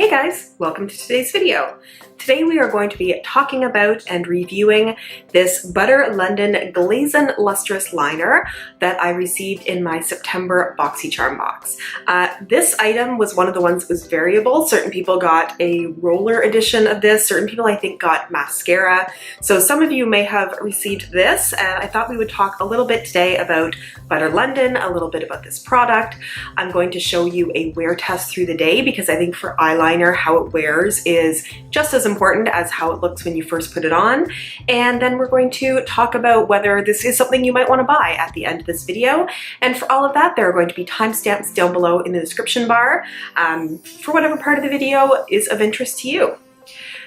Hey guys, welcome to today's video. Today we are going to be talking about and reviewing this Butter London Glazen Lusterous liner that I received in my September BoxyCharm box. This item was one of the ones that was variable. Certain people got a roller edition of this, certain people I think got mascara. So some of you may have received this, and I thought we would talk a little bit today about Butter London, a little bit about this product. I'm going to show you a wear test through the day because I think for eyeliner, how it wears is just as important as how it looks when you first put it on. And then we're going to talk about whether this is something you might want to buy at the end of this video. And for all of that, there are going to be timestamps down below in the description bar for whatever part of the video is of interest to you.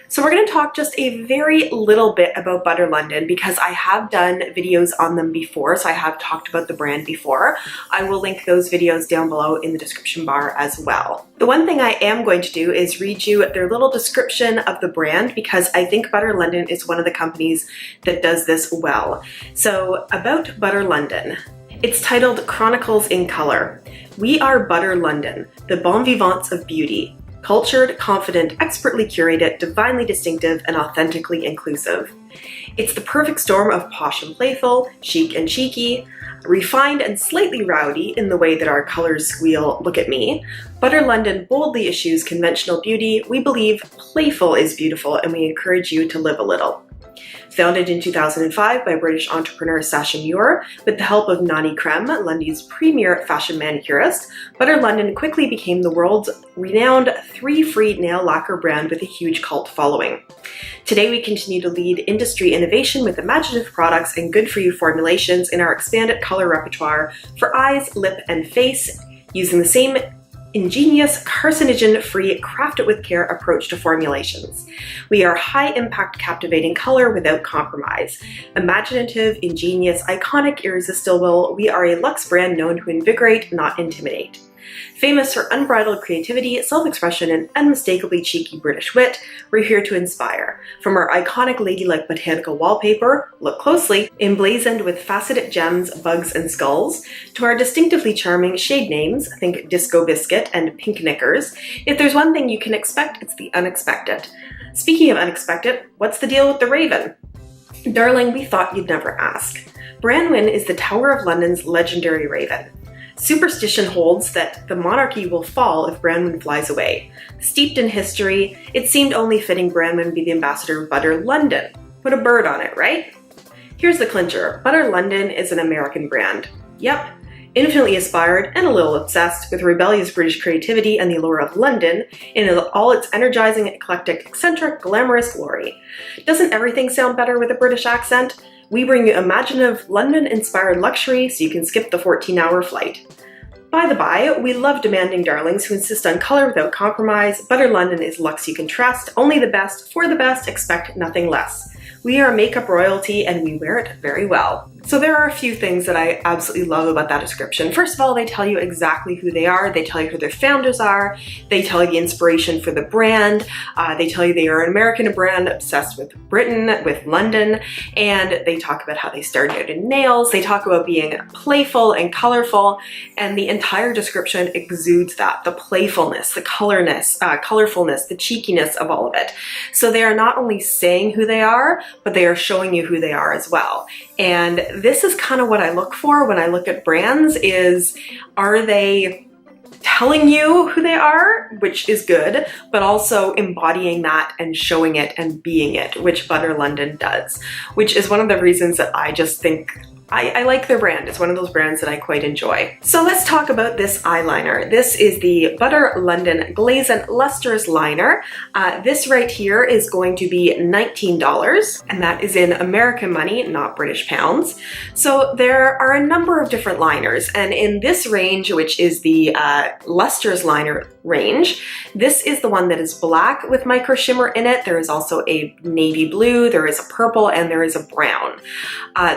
So we're going to talk just a very little bit about Butter London because I have done videos on them before, so I have talked about the brand before. I will link those videos down below in the description bar as well. The one thing I am going to do is read you their little description of the brand because I think Butter London is one of the companies that does this well. So about Butter London. It's titled Chronicles in Color. We are Butter London, the bon vivants of beauty. Cultured, confident, expertly curated, divinely distinctive, and authentically inclusive. It's the perfect storm of posh and playful, chic and cheeky, refined and slightly rowdy in the way that our colors squeal, "Look at me." Butter London boldly eschews conventional beauty. We believe playful is beautiful, and we encourage you to live a little. Founded in 2005 by British entrepreneur Sacha Muir, with the help of Nani Creme, Lundy's premier fashion manicurist, Butter London quickly became the world's renowned 3-free nail lacquer brand with a huge cult following. Today we continue to lead industry innovation with imaginative products and good-for-you formulations in our expanded color repertoire for eyes, lip, and face, using the same ingenious, carcinogen-free, craft-it-with-care approach to formulations. We are high-impact, captivating color without compromise. Imaginative, ingenious, iconic, irresistible, we are a luxe brand known to invigorate, not intimidate. Famous for unbridled creativity, self-expression, and unmistakably cheeky British wit, we're here to inspire. From our iconic ladylike botanical wallpaper, look closely, emblazoned with faceted gems, bugs, and skulls, to our distinctively charming shade names, think Disco Biscuit and Pink Knickers. If there's one thing you can expect, it's the unexpected. Speaking of unexpected, what's the deal with the raven? Darling, we thought you'd never ask. Branwyn is the Tower of London's legendary raven. Superstition holds that the monarchy will fall if Branwyn flies away. Steeped in history, it seemed only fitting Branwyn be the ambassador of Butter London. Put a bird on it, right? Here's the clincher. Butter London is an American brand. Yep, infinitely aspired and a little obsessed with rebellious British creativity and the allure of London in all its energizing, eclectic, eccentric, glamorous glory. Doesn't everything sound better with a British accent? We bring you imaginative, London-inspired luxury so you can skip the 14-hour flight. By the by, we love demanding darlings who insist on color without compromise. Butter London is luxe you can trust, only the best, for the best, expect nothing less. We are makeup royalty and we wear it very well. So there are a few things that I absolutely love about that description. First of all, they tell you exactly who they are. They tell you who their founders are. They tell you the inspiration for the brand. They tell you they are an American brand obsessed with Britain, with London, and they talk about how they started out in nails. They talk about being playful and colorful, and the entire description exudes that, the playfulness, the colorfulness, the cheekiness of all of it. So they are not only saying who they are, but they are showing you who they are as well. And this is kind of what I look for when I look at brands is, are they telling you who they are, which is good, but also embodying that and showing it and being it, which Butter London does, which is one of the reasons that I just think I like their brand. It's one of those brands that I quite enjoy. So let's talk about this eyeliner. This is the Butter London Glazen Lusterous liner. This right here is going to be $19, and that is in American money, not British pounds. So there are a number of different liners, and in this range, which is the Lusterous liner range, this is the one that is black with micro shimmer in it. There is also a navy blue, there is a purple, and there is a brown.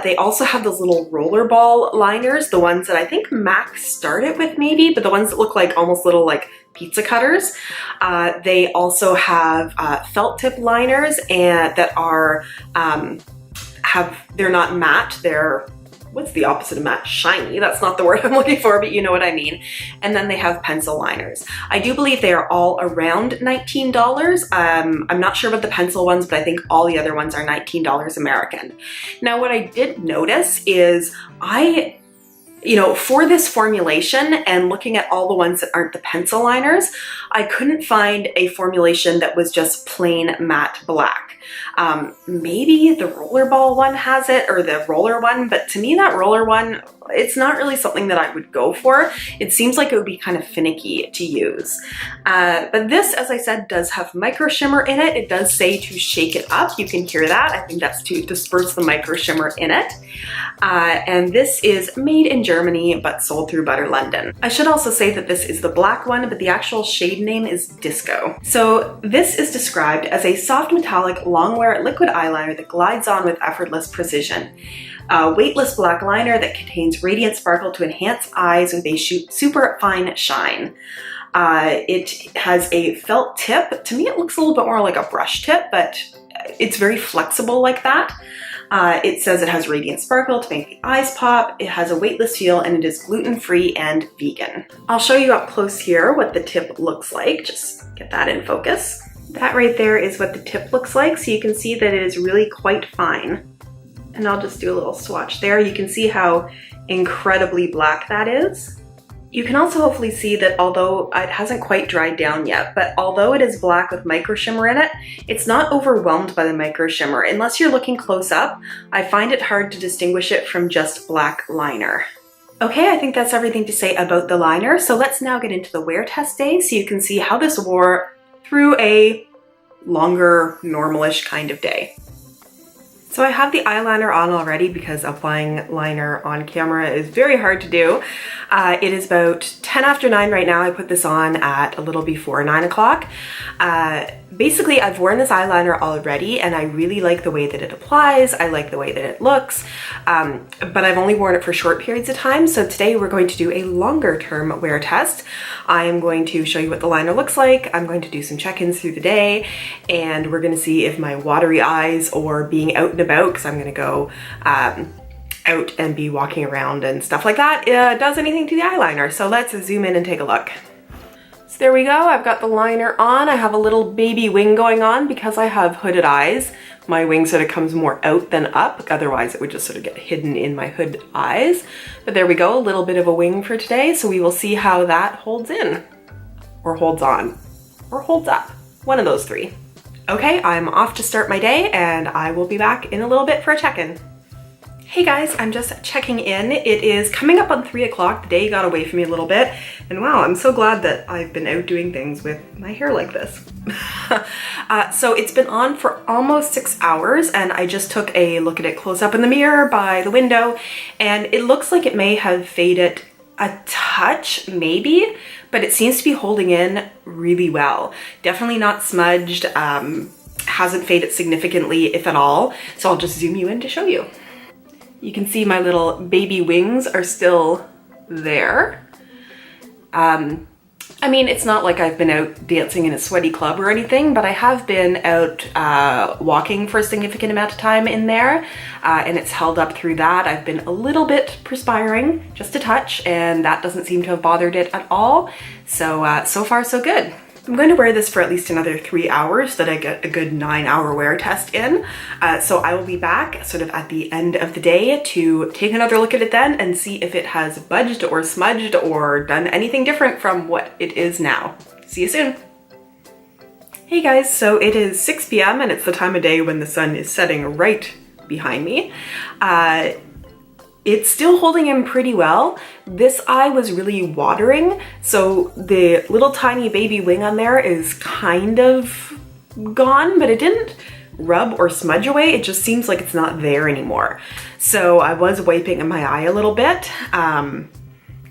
They also have those little rollerball liners, the ones that I think MAC started with maybe, but the ones that look like almost little like pizza cutters. They also have felt tip liners and that are, they're not matte, they're what's the opposite of matte? Shiny. That's not the word I'm looking for, but you know what I mean. And then they have pencil liners. I do believe they are all around $19. I'm not sure about the pencil ones, but I think all the other ones are $19 American. Now, what I did notice is for this formulation and looking at all the ones that aren't the pencil liners, I couldn't find a formulation that was just plain matte black. Maybe the rollerball one has it, or the roller one, but to me that roller one, it's not really something that I would go for. It seems like it would be kind of finicky to use. But this, as I said, does have micro shimmer in it. It does say to shake it up. You can hear that. I think that's to disperse the micro shimmer in it. And this is made in Germany, but sold through Butter London. I should also say that this is the black one, but the actual shade name is Disco. So this is described as a soft metallic long wear liquid eyeliner that glides on with effortless precision. A weightless black liner that contains radiant sparkle to enhance eyes with a super fine shine. It has a felt tip. To me, it looks a little bit more like a brush tip, but it's very flexible like that. It says it has radiant sparkle to make the eyes pop. It has a weightless feel, and it is gluten-free and vegan. I'll show you up close here what the tip looks like. Just get that in focus. That right there is what the tip looks like. So you can see that it is really quite fine. And I'll just do a little swatch there. You can see how incredibly black that is. You can also hopefully see that although it hasn't quite dried down yet, but although it is black with micro shimmer in it, it's not overwhelmed by the micro shimmer. Unless you're looking close up, I find it hard to distinguish it from just black liner. Okay, I think that's everything to say about the liner. So let's now get into the wear test day so you can see how this wore through a longer, normalish kind of day. So I have the eyeliner on already because applying liner on camera is very hard to do. It is about 10 after 9 right now. I put this on at a little before 9 o'clock. Basically, I've worn this eyeliner already and I really like the way that it applies. I like the way that it looks, but I've only worn it for short periods of time. So today we're going to do a longer term wear test. I am going to show you what the liner looks like. I'm going to do some check-ins through the day, and we're going to see if my watery eyes or being out and about, because I'm going to go out and be walking around and stuff like that, does anything to the eyeliner. So let's zoom in and take a look. So there we go, I've got the liner on. I have a little baby wing going on because I have hooded eyes. My wing sort of comes more out than up, otherwise it would just sort of get hidden in my hood eyes. But there we go, a little bit of a wing for today, so we will see how that holds in, or holds on, or holds up. One of those three. Okay, I'm off to start my day, and I will be back in a little bit for a check-in. Hey guys, I'm just checking in. It is coming up on 3 o'clock. The day got away from me a little bit, and wow, I'm so glad that I've been out doing things with my hair like this. So it's been on for almost 6 hours, and I just took a look at it close up in the mirror by the window, and it looks like it may have faded a touch, maybe, but it seems to be holding in really well. Definitely not smudged, hasn't faded significantly, if at all. So I'll just zoom you in to show you. You can see my little baby wings are still there. I mean, it's not like I've been out dancing in a sweaty club or anything, but I have been out walking for a significant amount of time in there, and it's held up through that. I've been a little bit perspiring, just a touch, and that doesn't seem to have bothered it at all. So, so far so good. I'm going to wear this for at least another 3 hours so that I get a good 9-hour wear test in. So I will be back sort of at the end of the day to take another look at it then and see if it has budged or smudged or done anything different from what it is now. See you soon. Hey guys, so it is 6 p.m. and it's the time of day when the sun is setting right behind me. It's still holding in pretty well. This eye was really watering, so the little tiny baby wing on there is kind of gone, but it didn't rub or smudge away. It just seems like it's not there anymore. So I was wiping my eye a little bit.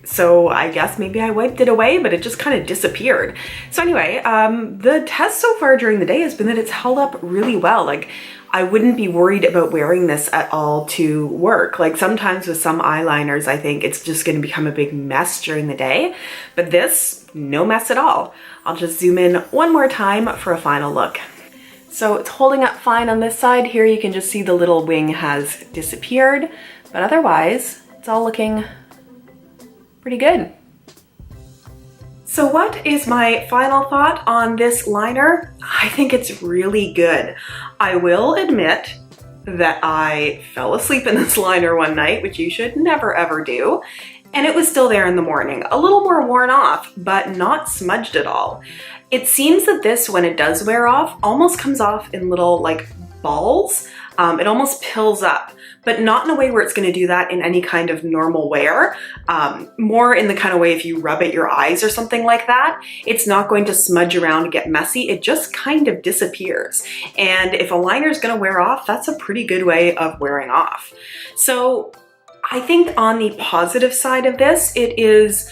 So I guess maybe I wiped it away, but it just kind of disappeared. So anyway, the test so far during the day has been that it's held up really well. Like, I wouldn't be worried about wearing this at all to work. Like sometimes with some eyeliners, I think it's just going to become a big mess during the day, but this, no mess at all. I'll just zoom in one more time for a final look. So it's holding up fine on this side. Here you can just see the little wing has disappeared, but otherwise it's all looking pretty good. So what is my final thought on this liner? I think it's really good. I will admit that I fell asleep in this liner one night, which you should never ever do, and it was still there in the morning. A little more worn off, but not smudged at all. It seems that this, when it does wear off, almost comes off in little like balls. It almost pills up, but not in a way where it's going to do that in any kind of normal wear. More in the kind of way if you rub at your eyes or something like that, it's not going to smudge around and get messy. It just kind of disappears. And if a liner is going to wear off, that's a pretty good way of wearing off. So I think on the positive side of this, it is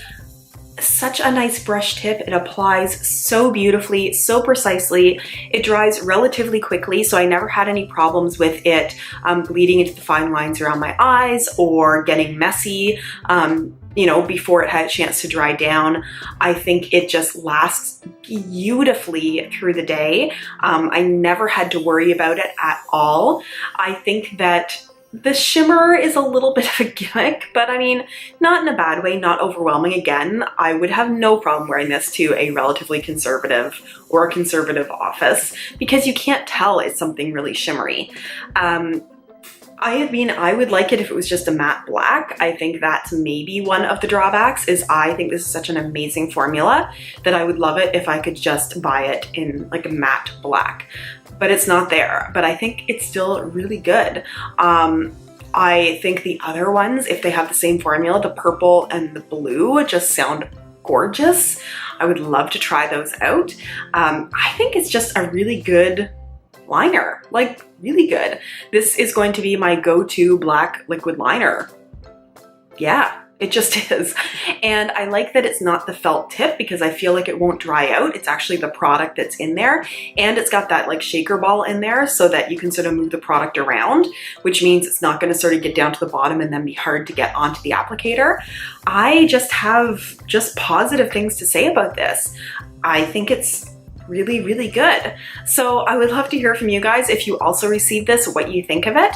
such a nice brush tip. It applies so beautifully, so precisely. It dries relatively quickly, so I never had any problems with it bleeding into the fine lines around my eyes or getting messy, you know, before it had a chance to dry down. I think it just lasts beautifully through the day. I never had to worry about it at all. I think that the shimmer is a little bit of a gimmick, but I mean, not in a bad way, not overwhelming. Again, I would have no problem wearing this to a relatively conservative or a conservative office because you can't tell it's something really shimmery. I mean, I would like it if it was just a matte black. I think that's maybe one of the drawbacks, is I think this is such an amazing formula that I would love it if I could just buy it in like a matte black. But it's not there, but I think it's still really good. I think the other ones, if they have the same formula, the purple and the blue just sound gorgeous. I would love to try those out. I think it's just a really good liner, like really good. This is going to be my go-to black liquid liner. Yeah. It just is. And I like that it's not the felt tip because I feel like it won't dry out. It's actually the product that's in there. And it's got that like shaker ball in there so that you can sort of move the product around, which means it's not going to sort of get down to the bottom and then be hard to get onto the applicator. I just have positive things to say about this. I think it's really, really good. So I would love to hear from you guys if you also received this, what you think of it,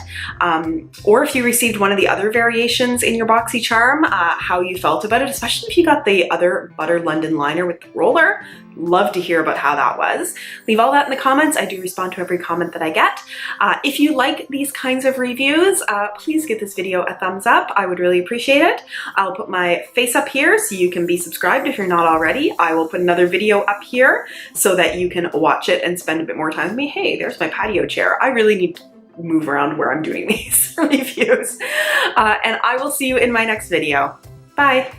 or if you received one of the other variations in your BoxyCharm, how you felt about it, especially if you got the other Butter London liner with the roller. Love to hear about how that was. Leave all that in the comments. I do respond to every comment that I get. If you like these kinds of reviews, please give this video a thumbs up. I would really appreciate it. I'll put my face up here so you can be subscribed if you're not already. I will put another video up here so that you can watch it and spend a bit more time with me. Hey, there's my patio chair. I really need to move around where I'm doing these reviews. And I will see you in my next video. Bye.